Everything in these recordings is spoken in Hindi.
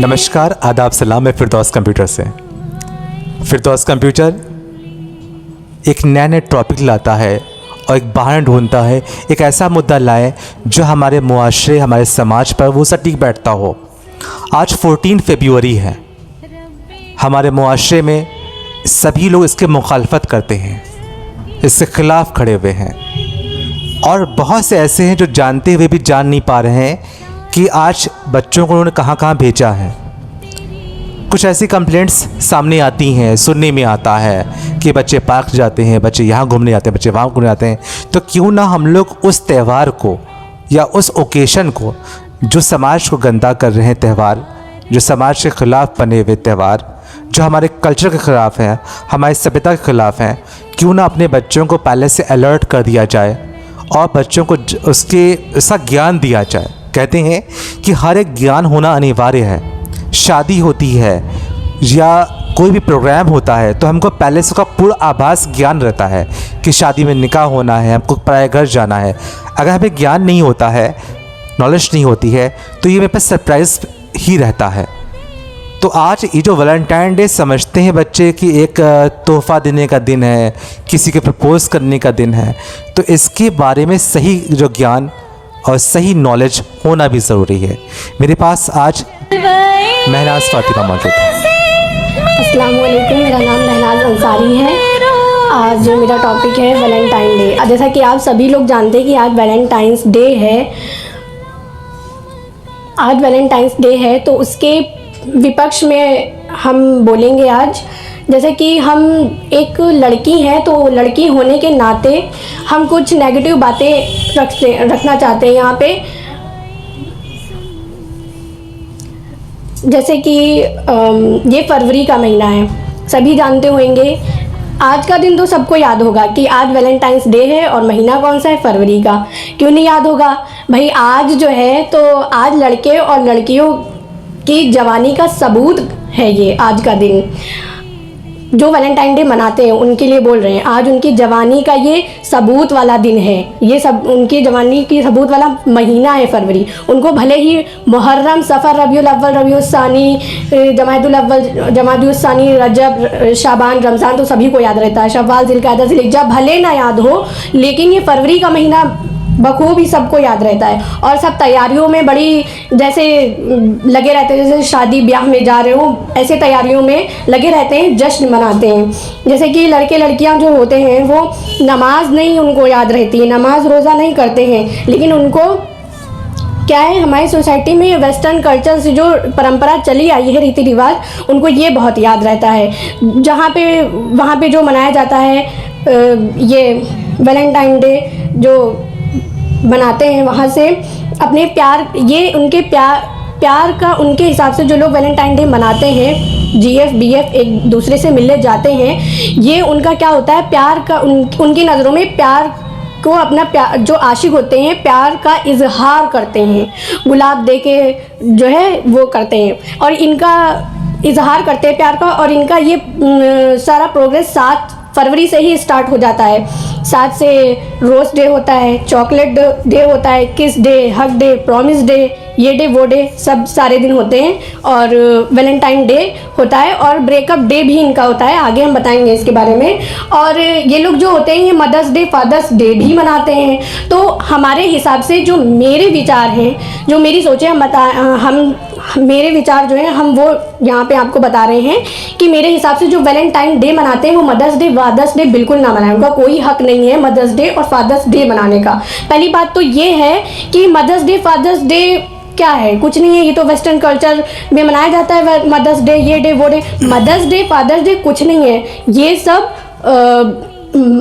नमस्कार, आदाब, सलाम। मैं फिरदौस कंप्यूटर से। फिरदौस कंप्यूटर एक नया नया टॉपिक लाता है और एक बहाना ढूंढता है, एक ऐसा मुद्दा लाए जो हमारे मुआशरे, हमारे समाज पर वो सटीक बैठता हो। आज 14 फरवरी है। हमारे मुआशरे में सभी लोग इसके मुखालफत करते हैं, इसके ख़िलाफ़ खड़े हुए हैं, और बहुत से ऐसे हैं जो जानते हुए भी जान नहीं पा रहे हैं कि आज बच्चों को उन्होंने कहाँ कहाँ भेजा है। कुछ ऐसी कंप्लेंट्स सामने आती हैं, सुनने में आता है कि बच्चे पार्क जाते हैं, बच्चे यहाँ घूमने जाते हैं, बच्चे वहाँ घूमने जाते हैं। तो क्यों ना हम लोग उस त्यौहार को या उस ओकेशन को, जो समाज को गंदा कर रहे हैं त्यौहार, जो समाज के ख़िलाफ़ बने हुए त्यौहार, जो हमारे कल्चर के ख़िलाफ़ हैं, हमारी सभ्यता के ख़िलाफ़ हैं, क्यों ना अपने बच्चों को पहले से अलर्ट कर दिया जाए और बच्चों को उसका ज्ञान दिया जाए। कहते हैं कि हर एक ज्ञान होना अनिवार्य है। शादी होती है या कोई भी प्रोग्राम होता है तो हमको पहले से उसका पूरा आभास ज्ञान रहता है कि शादी में निकाह होना है, हमको पराए घर जाना है। अगर हमें ज्ञान नहीं होता है, नॉलेज नहीं होती है, तो ये मेरे पास सरप्राइज़ ही रहता है। तो आज ये जो वैलेंटाइन डे समझते हैं बच्चे कि एक तोहफ़ा देने का दिन है, किसी के प्रपोज़ करने का दिन है, तो इसके बारे में सही जो ज्ञान और सही नॉलेज होना भी ज़रूरी है। मेरे पास आज महनाज फातिमा मौजूद है। अस्सलाम वालेकुम, मेरा नाम महनाज अंसारी है। आज मेरा टॉपिक है वैलेंटाइन डे। जैसा कि आप सभी लोग जानते हैं कि आज वैलेंटाइंस डे है। आज वैलेंटाइंस डे है तो उसके विपक्ष में हम बोलेंगे आज। जैसे कि हम एक लड़की हैं तो लड़की होने के नाते हम कुछ नेगेटिव बातें रखना चाहते हैं यहाँ पे। जैसे कि ये फरवरी का महीना है, सभी जानते होंगे। आज का दिन तो सबको याद होगा कि आज वैलेंटाइंस डे है, और महीना कौन सा है? फरवरी का। क्यों नहीं याद होगा भाई? आज जो है तो आज लड़के और लड़कियों की जवानी का सबूत है ये आज का दिन। जो वैलेंटाइन डे मनाते हैं उनके लिए बोल रहे हैं, आज उनकी जवानी का ये सबूत वाला दिन है। ये सब उनकी जवानी की सबूत वाला महीना है फरवरी। उनको भले ही मुहर्रम, सफ़र, रबीउल अव्वल, रबीउल सानी, जमादुल अव्वल, जमादुल सानी, रजब, शाबान, रमज़ान तो सभी को याद रहता है, शव्वाल, ज़िलक़ादा, ज़िलहिज्जा भले ना याद हो, लेकिन ये फरवरी का महीना बखूबी सबको याद रहता है। और सब तैयारियों में बड़ी जैसे लगे रहते हैं, जैसे शादी ब्याह में जा रहे हो ऐसे तैयारियों में लगे रहते हैं, जश्न मनाते हैं। जैसे कि लड़के लड़कियां जो होते हैं वो नमाज नहीं उनको याद रहती है, नमाज रोज़ा नहीं करते हैं, लेकिन उनको क्या है, हमारी सोसाइटी में वेस्टर्न कल्चर से जो परंपरा चली आई है, रीति रिवाज, उनको ये बहुत याद रहता है। जहाँ पे वहाँ पे जो मनाया जाता है ये वैलेंटाइन डे जो बनाते हैं, वहाँ से अपने प्यार, ये उनके प्यार का उनके हिसाब से जो लोग वैलेंटाइन डे मनाते हैं, जीएफ बीएफ एक दूसरे से मिलने जाते हैं, ये उनका क्या होता है, प्यार का उनकी नज़रों में प्यार को अपना प्यार, जो आशिक होते हैं प्यार का इजहार करते हैं, गुलाब दे के जो है वो करते हैं और इनका इजहार करते हैं प्यार का। और इनका ये सारा प्रोग्रेस 7 फरवरी से ही स्टार्ट हो जाता है। 7 से रोज़ डे होता है, चॉकलेट डे होता है, किस day, hug day, promise day, ये डे वो डे, सब सारे दिन होते हैं। और वैलेंटाइन डे होता है और ब्रेकअप डे भी इनका होता है, आगे हम बताएंगे इसके बारे में। और ये लोग जो होते हैं ये मदर्स डे, फादर्स डे भी मनाते हैं। तो हमारे हिसाब से जो मेरे विचार हैं, जो मेरी सोचें हम मेरे विचार जो हैं हम वो यहाँ पे आपको बता रहे हैं कि मेरे हिसाब से जो वैलेंटाइन डे मनाते हैं वो मदर्स डे, फादर्स डे बिल्कुल ना मनाएं। उनका कोई हक नहीं है मदर्स डे और फादर्स डे मनाने का। पहली बात तो ये है कि मदर्स डे, फादर्स डे क्या है? कुछ नहीं है, ये तो वेस्टर्न कल्चर में मनाया जाता है मदर्स डे, ये डे वो day. Mother's Day, Father's Day कुछ नहीं है, ये सब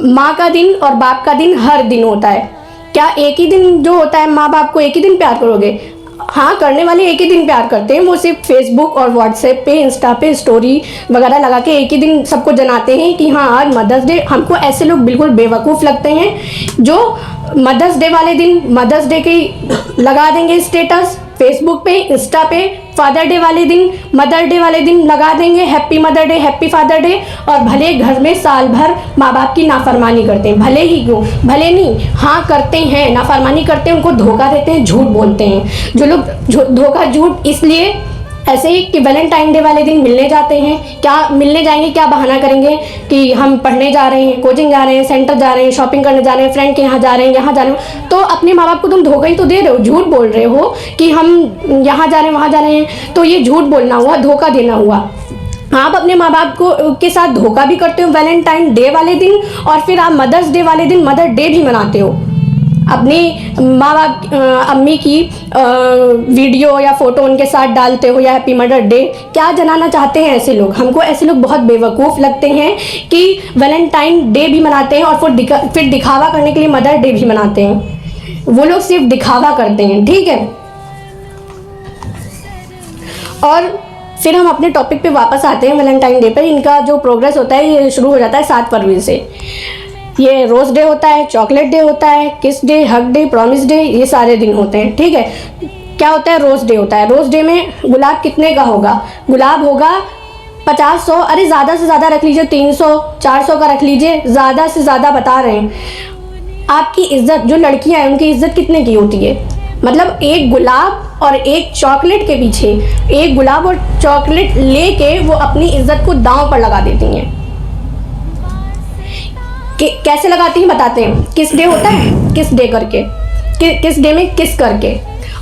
माँ का दिन और बाप का दिन हर दिन होता है। क्या एक ही दिन जो होता है माँ बाप को एक ही दिन प्यार करोगे? हाँ, करने वाले एक ही दिन प्यार करते हैं, वो सिर्फ फेसबुक और व्हाट्सएप पे, इंस्टा पे स्टोरी वगैरह लगा के एक ही दिन सबको जनाते हैं कि हाँ आज मदर्स डे। हमको ऐसे लोग बिल्कुल बेवकूफ़ लगते हैं जो मदर्स डे वाले दिन मदर्स डे की लगा देंगे स्टेटस फेसबुक पे, इंस्टा पे। फादर डे वाले दिन, मदर डे वाले दिन लगा देंगे happy mother day, happy father day. और भले घर में साल भर माँ बाप की नाफरमानी करते हैं, भले ही क्यों, भले नहीं, हाँ करते हैं, नाफरमानी करते हैं, उनको धोखा देते हैं, झूठ बोलते हैं। जो लोग धोखा झूठ इसलिए ऐसे ही कि वैलेंटाइन डे वाले दिन मिलने जाते हैं, क्या मिलने जाएंगे, क्या बहाना करेंगे कि हम पढ़ने जा रहे हैं, कोचिंग जा रहे हैं, सेंटर जा रहे हैं, शॉपिंग करने जा रहे हैं, फ्रेंड के यहाँ जा रहे हैं, यहाँ जा रहे हो। तो अपने माँ बाप को तुम धोखा ही तो दे रहे हो, झूठ बोल रहे हो कि हम यहाँ जा रहे हैं, वहाँ जा रहे हैं। तो ये झूठ बोलना हुआ, धोखा देना हुआ। आप अपने माँ बाप को के साथ धोखा भी करते हो वैलेंटाइन डे वाले दिन, और फिर आप मदर्स डे वाले दिन मदर डे भी मनाते हो। अपनी माँ बाप अम्मी की वीडियो या फ़ोटो उनके साथ डालते हो, या हैप्पी मदर डे। क्या जनाना चाहते हैं ऐसे लोग? हमको ऐसे लोग बहुत बेवकूफ़ लगते हैं कि वैलेंटाइन डे भी मनाते हैं और फिर दिखावा करने के लिए मदर डे भी मनाते हैं। वो लोग सिर्फ दिखावा करते हैं, ठीक है। और फिर हम अपने टॉपिक पे वापस आते हैं। वैलेंटाइन डे पर इनका जो प्रोग्रेस होता है ये शुरू हो जाता है 7 फरवरी से। ये रोज़ डे होता है, चॉकलेट डे होता है, किस day, hug day, promise day, ये सारे दिन होते हैं, ठीक है। क्या होता है? रोज़ डे होता है। रोज़ डे में गुलाब कितने का होगा? गुलाब होगा 50-100, अरे ज़्यादा से ज़्यादा रख लीजिए, 300-400 का रख लीजिए, ज़्यादा से ज़्यादा बता रहे हैं। आपकी इज्जत, जो लड़कियां हैं उनकी इज्जत कितने की होती है? मतलब एक गुलाब और एक चॉकलेट के पीछे, एक गुलाब और चॉकलेट लेके वो अपनी इज्जत को दांव पर लगा देती हैं। कैसे लगाती हैं बताते हैं। किस डे होता है? किस डे करके, किस डे में किस करके।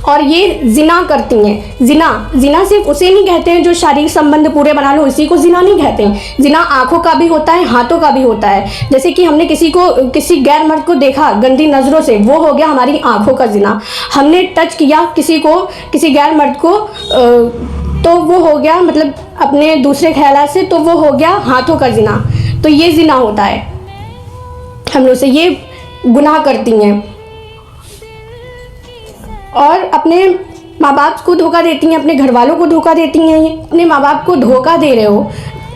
और ये जिना करती हैं। जिना सिर्फ उसे नहीं कहते हैं जो शारीरिक संबंध पूरे बना लो, इसी को जिना नहीं कहते हैं। जिना आंखों का भी होता है, हाथों का भी होता है। जैसे कि हमने किसी गैर मर्द को देखा गंदी नज़रों से, वो हो गया हमारी आंखों का जिना। हमने टच किया किसी गैर मर्द को तो वो हो गया, मतलब अपने दूसरे ख्यालात से, तो वो हो गया हाथों का जिना। तो ये जिना होता है हम लोग से, ये गुनाह करती हैं और अपने माँ बाप को धोखा देती हैं, अपने घर वालों को धोखा देती हैं। ये अपने माँ बाप को धोखा दे रहे हो।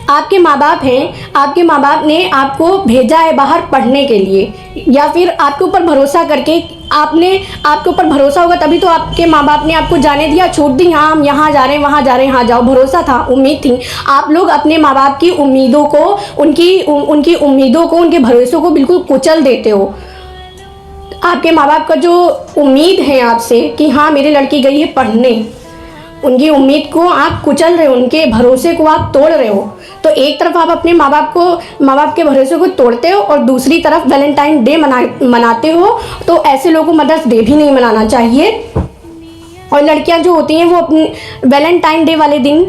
आपके माँ बाप हैं, आपके माँ बाप ने आपको भेजा है बाहर पढ़ने के लिए, या फिर आपके ऊपर भरोसा करके, आपके ऊपर भरोसा होगा तभी तो आपके माँ बाप ने आपको जाने दिया, छूट दी, हाँ हम यहाँ जा रहे हैं, वहाँ जा रहे हैं, हाँ जाओ। भरोसा था, उम्मीद थी। आप लोग अपने माँ बाप की उम्मीदों को, उनकी उम्मीदों को, उनके भरोसों को बिल्कुल कुचल देते हो। आपके माँ बाप का जो उम्मीद है आपसे कि हाँ मेरी लड़की गई है पढ़ने, उनकी उम्मीद को आप कुचल रहे हो, उनके भरोसे को आप तोड़ रहे हो। तो एक तरफ आप अपने माँ बाप के भरोसे को तोड़ते हो और दूसरी तरफ वैलेंटाइन डे मनाते हो। तो ऐसे लोगों को मदर्स डे भी नहीं मनाना चाहिए। और लड़कियां जो होती हैं वो अपने वैलेंटाइन डे वाले दिन,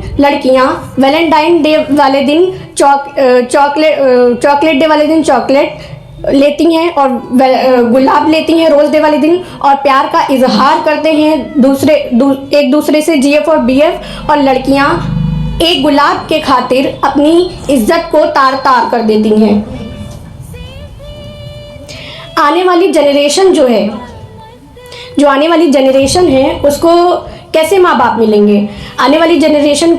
वैलेंटाइन डे वाले दिन चॉकलेट डे वाले दिन चॉकलेट लेती हैं और गुलाब लेती हैं रोज़ डे वाले दिन, और प्यार का इजहार करते हैं एक दूसरे से, जीएफ और बीएफ। और लड़कियां एक गुलाब के खातिर अपनी इज्जत को तार तार कर देती हैं। आने वाली जनरेशन है उसको कैसे माँ बाप मिलेंगे? आने वाली जनरेशन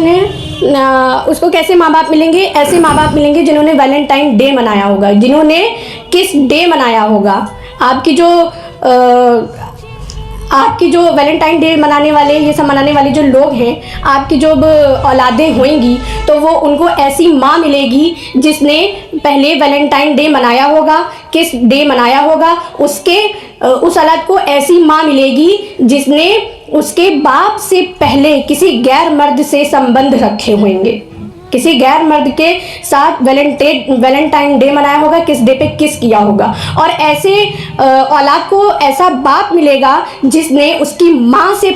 है उसको कैसे माँ बाप मिलेंगे? ऐसे माँ बाप मिलेंगे जिन्होंने वैलेंटाइन डे मनाया होगा, जिन्होंने किस डे मनाया होगा। आपकी जो वैलेंटाइन डे मनाने वाले, ये सब मनाने वाले जो लोग हैं, आपकी जो औलादें होंगी तो वो उनको ऐसी माँ मिलेगी जिसने पहले वैलेंटाइन डे मनाया होगा, किस डे मनाया होगा। उस औलाद को ऐसी माँ मिलेगी जिसने उसके बाप से पहले किसी गैर मर्द से संबंध रखे होंगे, किसी गैर मर्द के साथ वैलेंटाइन डे मनाया होगा, किस डे पे किस किया होगा। और ऐसे औलाद को ऐसा बाप मिलेगा जिसने उसकी माँ से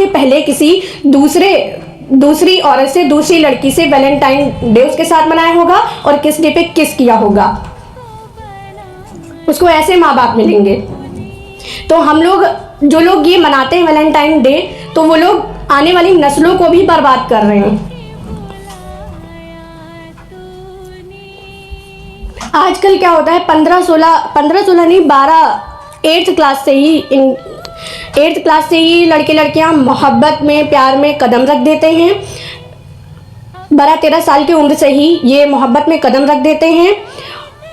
पहले किसी दूसरी औरत से, दूसरी लड़की से वैलेंटाइन डे उसके साथ मनाया होगा और किस डे पे किस किया होगा। उसको ऐसे माँ बाप मिलेंगे। तो हम लोग, जो लोग ये मनाते हैं वैलेंटाइन डे, तो वो लोग आने वाली नस्लों को भी बर्बाद कर रहे हैं। आजकल क्या होता है, 15-16 नहीं, 8th क्लास से ही लड़के लड़कियां मोहब्बत में, प्यार में कदम रख देते हैं। 12-13 साल की उम्र से ही ये मोहब्बत में कदम रख देते हैं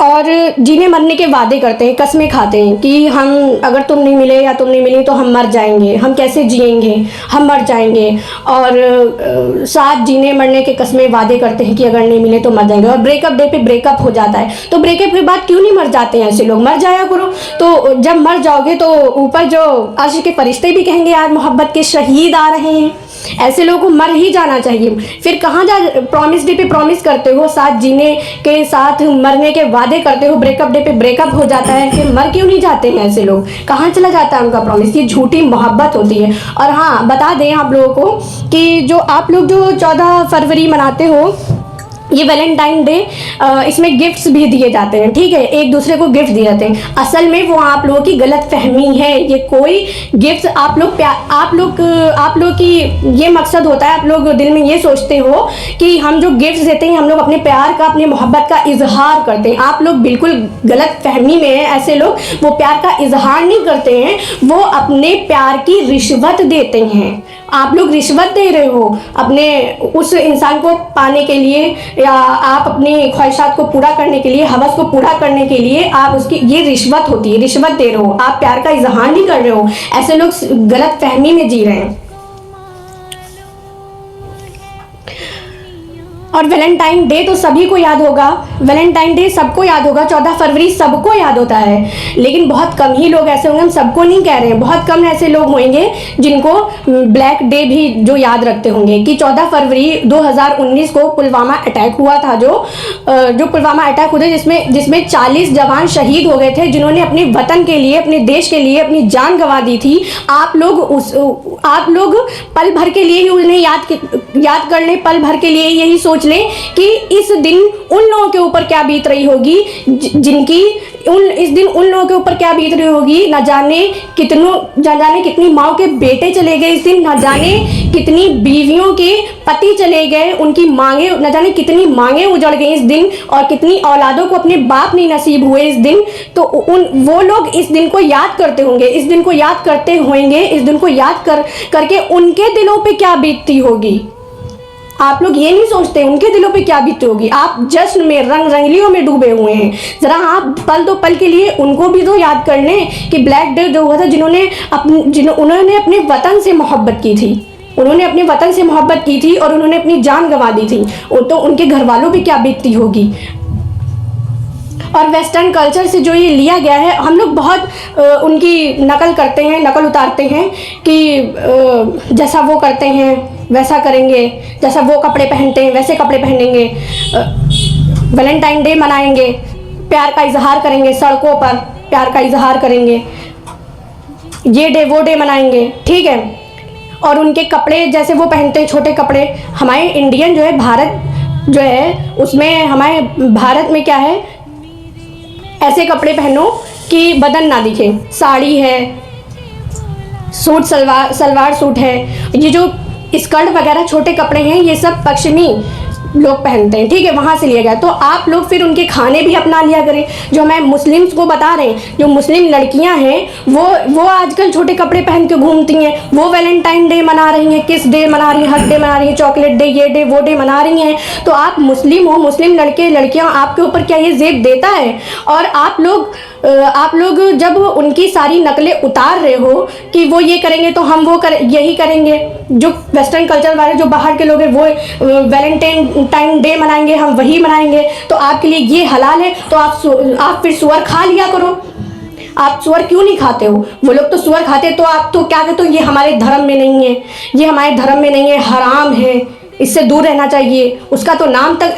और जीने मरने के वादे करते हैं, कस्में खाते हैं कि हम, अगर तुम नहीं मिले या तुम नहीं मिली तो हम मर जाएंगे, हम कैसे जिएंगे, हम मर जाएंगे। और साथ जीने मरने के कस्में वादे करते हैं कि अगर नहीं मिले तो मर जाएंगे। और ब्रेकअप डे पे ब्रेकअप हो जाता है, तो ब्रेकअप के बाद क्यों नहीं मर जाते हैं ऐसे लोग, मर जाया करो। तो जब मर जाओगे तो ऊपर जो अर्श के फरिश्ते भी कहेंगे आज मोहब्बत के शहीद आ रहे हैं। ऐसे लोगों को मर ही जाना चाहिए। फिर कहाँ जा, प्रॉमिस डे पे प्रॉमिस करते हो, साथ जीने के साथ मरने के वादे करते हो, ब्रेकअप डे पे ब्रेकअप हो जाता है, फिर मर क्यों नहीं जाते हैं ऐसे लोग, कहाँ चला जाता है उनका प्रॉमिस। ये झूठी मोहब्बत होती है। और हाँ, बता दें आप लोगों को कि जो आप लोग जो 14 फरवरी मनाते हो, ये वैलेंटाइन डे, इसमें गिफ्ट्स भी दिए जाते हैं, ठीक है, एक दूसरे को गिफ्ट दिए जाते हैं। असल में वो आप लोगों की गलत फहमी है। ये कोई गिफ्ट आप लोग की ये मकसद होता है, आप लोग दिल में ये सोचते हो कि हम जो गिफ्ट्स देते हैं हम लोग अपने प्यार का, अपनी मोहब्बत का इजहार करते हैं। आप लोग बिल्कुल गलत फहमी में हैं। ऐसे लोग वो प्यार का इजहार नहीं करते हैं, वो अपने प्यार की रिश्वत देते हैं। आप लोग रिश्वत दे रहे हो अपने उस इंसान को पाने के लिए, या आप अपनी ख्वाहिशात को पूरा करने के लिए, हवस को पूरा करने के लिए आप उसकी, ये रिश्वत होती है, रिश्वत दे रहे हो, आप प्यार का इजहार नहीं कर रहे हो। ऐसे लोग गलत फहमी में जी रहे हैं। और वैलेंटाइन डे तो सभी को याद होगा, वैलेंटाइन डे सबको याद होगा, 14 फरवरी सबको याद होता है, लेकिन बहुत कम ही लोग ऐसे होंगे, हम सबको नहीं कह रहे हैं, बहुत कम ऐसे लोग होंगे जिनको ब्लैक डे भी जो याद रखते होंगे कि 14 फरवरी 2019 को पुलवामा अटैक हुआ था, जो पुलवामा अटैक हुआ जिसमें 40 जवान शहीद हो गए थे, जिन्होंने अपने वतन के लिए, अपने देश के लिए अपनी जान गंवा दी थी। आप लोग पल भर के लिए ही उन्हें याद कर लें, पल भर के लिए यही सोच लें कि इस दिन उन लोगों के ऊपर क्या बीत रही होगी, इस दिन उन लोगों के ऊपर क्या बीत रही होगी। न जाने कितनी माओ के बेटे चले गए इस दिन, न जाने कितनी बीवियों के पति चले गए, उनकी मांगे, न जाने कितनी मांगे उजड़ गई इस दिन, और कितनी औलादों को अपने बाप नहीं नसीब हुए इस दिन। तो वो लोग इस दिन को याद करते होंगे, इस दिन को याद करते होंगे, इस दिन को याद करके उनके दिलों पे क्या बीतती होगी। आप लोग ये नहीं सोचते उनके दिलों पे क्या बीती होगी। आप जश्न में, रंग रंगलियों में डूबे हुए हैं। जरा आप पल के लिए उनको भी तो याद कर लें कि ब्लैक डे जो हुआ था, उन्होंने अपने वतन से मोहब्बत की थी, उन्होंने अपने वतन से मोहब्बत की थी और उन्होंने अपनी जान गंवा दी थी, तो उनके घर वालों पे क्या बीतती होगी। और वेस्टर्न कल्चर से जो ये लिया गया है, हम लोग बहुत उनकी नकल करते हैं, नकल उतारते हैं कि जैसा वो करते हैं वैसा करेंगे, जैसा वो कपड़े पहनते हैं वैसे कपड़े पहनेंगे, वैलेंटाइन डे मनाएंगे, प्यार का इजहार करेंगे, सड़कों पर प्यार का इजहार करेंगे, ये डे वो डे मनाएंगे, ठीक है। और उनके कपड़े जैसे वो पहनते हैं, छोटे कपड़े, हमारे इंडियन जो है, भारत जो है, उसमें हमारे भारत में क्या है, ऐसे कपड़े पहनो कि बदन ना दिखे, साड़ी है, सूट सलवार सूट है, ये जो स्कर्ट वगैरह छोटे कपड़े हैं, ये सब पश्चिमी लोग पहनते हैं, ठीक है, वहाँ से लिया गया। तो आप लोग फिर उनके खाने भी अपना लिया करें। जो मैं मुस्लिम्स को बता रहे हैं, जो मुस्लिम लड़कियां हैं वो आजकल छोटे कपड़े पहन के घूमती हैं, वो वैलेंटाइन डे मना रही हैं, किस डे मना रही हैं, हक डे मना रही हैं, चॉकलेट डे, ये डे वो डे मना रही हैं। तो आप मुस्लिम हो, मुस्लिम लड़के लड़कियां, आपके ऊपर क्या ये ज़ेब देता है? और आप लोग जब उनकी सारी नकलें उतार रहे हो कि वो ये करेंगे तो हम यही करेंगे, जो वेस्टर्न कल्चर वाले जो बाहर के लोग हैं वो वैलेंटाइन डे मनाएंगे, हम वही मनाएंगे, तो आपके लिए ये हलाल है, तो आप फिर सुअर खा लिया करो। आप सुअर क्यों नहीं खाते हो? वो लोग तो सुअर खाते, तो आप तो क्या कहते हो, ये हमारे धर्म में नहीं है, ये हमारे धर्म में नहीं है, हराम है, इससे दूर रहना चाहिए। उसका तो नाम तक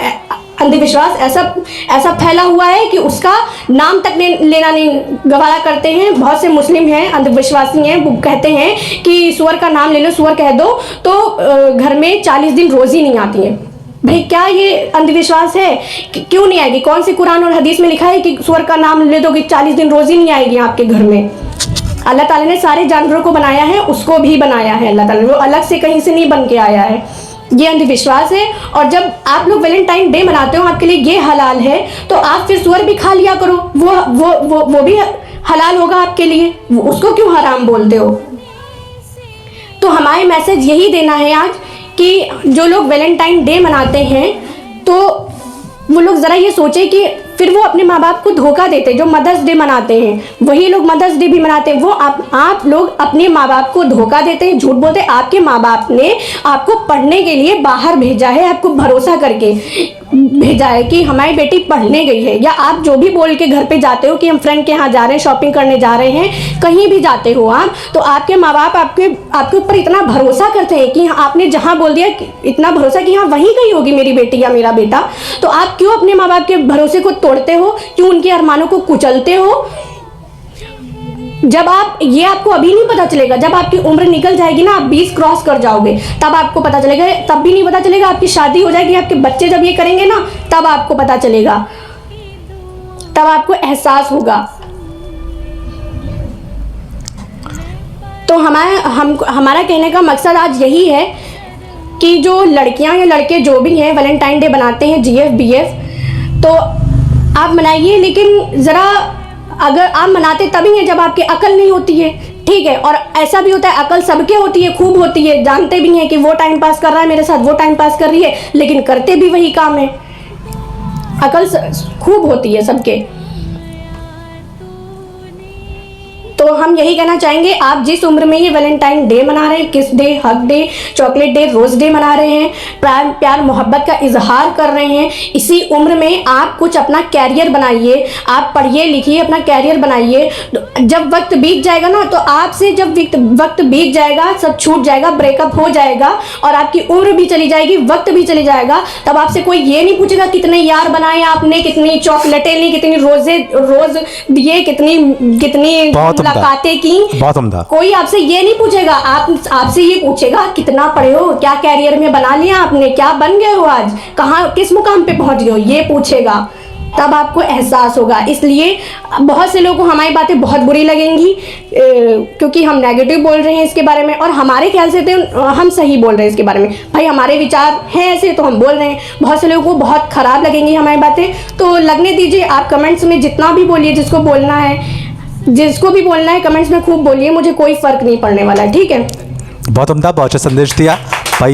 अंधविश्वास ऐसा फैला हुआ है कि उसका नाम तक लेना नहीं गवारा करते हैं। बहुत से मुस्लिम हैं, अंधविश्वासी हैं, वो कहते हैं कि सुअर का नाम ले लो, सुअर कह दो तो घर में 40 दिन रोज़ी नहीं आती है। भाई क्या ये अंधविश्वास है? क्यों नहीं आएगी? कौन सी कुरान और हदीस में लिखा है कि सुअर का नाम ले दोगे 40 दिन रोज़ी नहीं आएगी आपके घर में? अल्लाह ताला ने सारे जानवरों को बनाया है, उसको भी बनाया है अल्लाह ताला ने, वो अलग से कहीं से नहीं बन के आया है। ये अंधविश्वास है। और जब आप लोग वैलेंटाइन डे मनाते हो, आपके लिए ये हलाल है, तो आप फिर सुअर भी खा लिया करो, वो भी हलाल होगा आपके लिए, उसको क्यों हराम बोलते हो? तो हमारे मैसेज यही देना है आज कि जो लोग वैलेंटाइन डे मनाते हैं, तो वो लोग ज़रा ये सोचें कि फिर वो अपने माँ बाप को धोखा देते हैं। जो मदर्स डे मनाते हैं वही लोग मदर्स डे भी मनाते हैं। वो आप लोग अपने माँ बाप को धोखा देते हैं, झूठ बोलते हैं। आपके माँ बाप ने आपको पढ़ने के लिए बाहर भेजा है, आपको भरोसा करके भेजा है कि हमारी बेटी पढ़ने गई है। या आप जो भी बोल के घर पे जाते हो कि हम फ्रेंड के यहाँ जा रहे हैं, शॉपिंग करने जा रहे हैं, कहीं भी जाते हो आप, तो आपके माँ बाप आपके ऊपर इतना भरोसा करते हैं कि आपने जहाँ बोल दिया, इतना भरोसा कि हाँ वहीं गई होगी मेरी बेटी या मेरा बेटा। तो आप क्यों अपने माँ बाप के भरोसे को तोड़ते हो, क्यों उनके अरमानों को कुचलते हो? जब ये आपको अभी नहीं पता चलेगा, जब आपकी उम्र निकल जाएगी ना, आप 20 क्रॉस कर जाओगे, तब आपको पता चलेगा। तब भी नहीं पता चलेगा, आपकी शादी हो जाएगी, आपके बच्चे जब ये करेंगे ना, तब आपको पता चलेगा, तब आपको एहसास होगा। तो हमारा कहने का मकसद आज यही है कि जो लड़कियां या लड़के जो भी हैं वैलेंटाइन डे बनाते हैं, GF BF, तो आप मनाइए, लेकिन ज़रा अगर आप मनाते तभी हैं जब आपकी अकल नहीं होती है, ठीक है। और ऐसा भी होता है, अकल सबके होती है, खूब होती है, जानते भी हैं कि वो टाइम पास कर रहा है मेरे साथ, वो टाइम पास कर रही है, लेकिन करते भी वही काम है। अकल खूब होती है सबके। तो हम यही कहना चाहेंगे, आप जिस उम्र में ये वैलेंटाइन डे मना रहे हैं, Kiss Day, Hug Day, Chocolate Day, Rose Day मना रहे हैं, प्यार मोहब्बत का इजहार कर रहे हैं, इसी उम्र में आप कुछ अपना कैरियर बनाइए, आप पढ़िए लिखिए, अपना कैरियर बनाइए। जब वक्त बीत जाएगा ना, तो आपसे जब वक्त बीत जाएगा, सब छूट जाएगा, ब्रेकअप हो जाएगा और आपकी उम्र भी चली जाएगी, वक्त भी चली जाएगा, तब आपसे कोई ये नहीं पूछेगा कितने यार बनाए आपने, कितनी चॉकलेटें ली, कितनी रोज दिए, कितनी मुलाकातें की। कोई आपसे ये नहीं पूछेगा, आपसे ये पूछेगा कितना पढ़े हो, क्या कैरियर में बना लिया आपने, क्या बन गए हो आज, कहाँ किस मुकाम पे पहुंच गए हो, ये पूछेगा, तब आपको एहसास होगा। इसलिए बहुत से लोगों को हमारी बातें बहुत बुरी लगेंगी, क्योंकि हम नेगेटिव बोल रहे हैं इसके बारे में, और हमारे ख्याल से तो हम सही बोल रहे हैं इसके बारे में। भाई हमारे विचार हैं ऐसे, तो हम बोल रहे हैं। बहुत से लोगों को बहुत ख़राब लगेंगी हमारी बातें, तो लगने दीजिए। आप कमेंट्स में जितना भी बोलिए, जिसको भी बोलना है कमेंट्स में खूब बोलिए, मुझे कोई फ़र्क नहीं पड़ने वाला, ठीक है। बहुत उम्दा, बहुत अच्छा संदेश दिया भाई।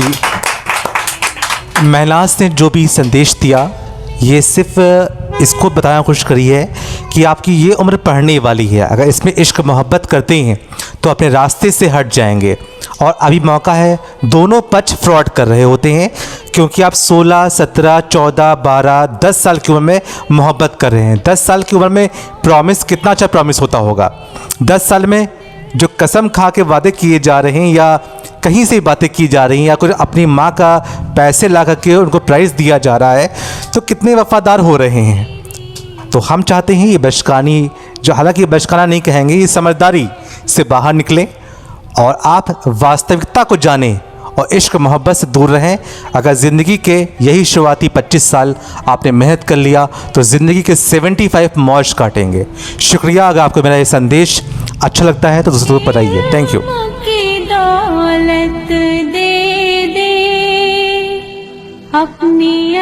महनाज ने जो भी संदेश दिया, ये सिर्फ इसको बताना कोशिश करी है कि आपकी ये उम्र पढ़ने वाली है। अगर इसमें इश्क मोहब्बत करते हैं तो अपने रास्ते से हट जाएंगे, और अभी मौका है। दोनों पक्ष फ्रॉड कर रहे होते हैं, क्योंकि आप 16, 17, 14, 12, 10 साल की उम्र में मोहब्बत कर रहे हैं। 10 साल की उम्र में प्रॉमिस, कितना अच्छा प्रॉमिस होता होगा। 10 साल में जो कसम खा के वादे किए जा रहे हैं, या कहीं से बातें की जा रही हैं, या कुछ अपनी माँ का पैसे ला करके उनको प्राइज़ दिया जा रहा है, तो कितने वफ़ादार हो रहे हैं। तो हम चाहते हैं ये बचकानी, जो हालांकि ये बचकाना नहीं कहेंगे, ये समझदारी से बाहर निकलें और आप वास्तविकता को जानें और इश्क मोहब्बत से दूर रहें। अगर ज़िंदगी के यही शुरुआती 25 साल आपने मेहनत कर लिया, तो ज़िंदगी के 75 मौज काटेंगे। शुक्रिया। अगर आपको मेरा ये संदेश अच्छा लगता है तो दोस्तों को बताइए। Thank you. दौलत दे दे अपनी